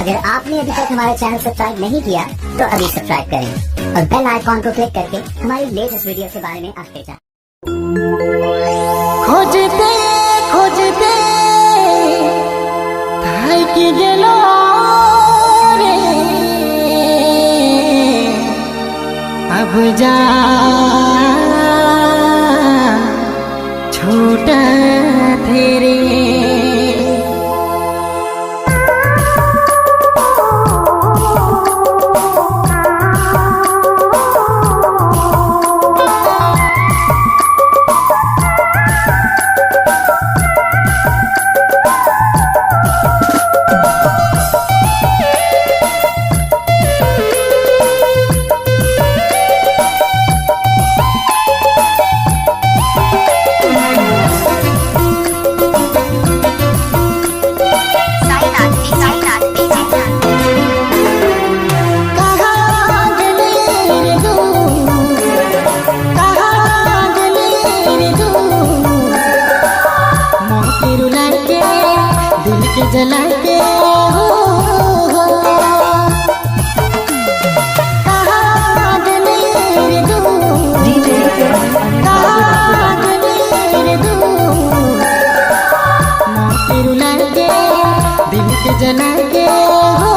अगर आपने अभी तक हमारा चैनल सब्सक्राइब नहीं किया तो अभी सब्सक्राइब करें और बेल आइकॉन को क्लिक करके हमारी लेटेस्ट वीडियो के बारे में अपडेट जानें। खोजते खोजते थाकी गेलो रे अब जा छोटा तेरे जला के हो कहाँ गले रे दूर कहाँ गले रे दूर मोती रुला के दिल के जला के हो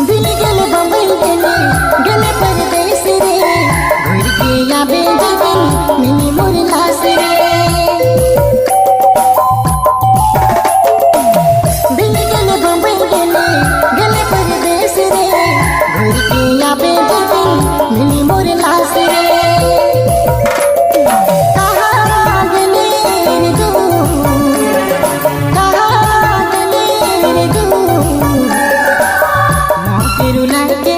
दिल गले बम्बई गले गले परदेस रे घर के याबे जगन मिनी मोर लास रे दिल गले बम्बई गले गले परदेस रे घर के याबे जगन मिनी मोर लास रे रुला के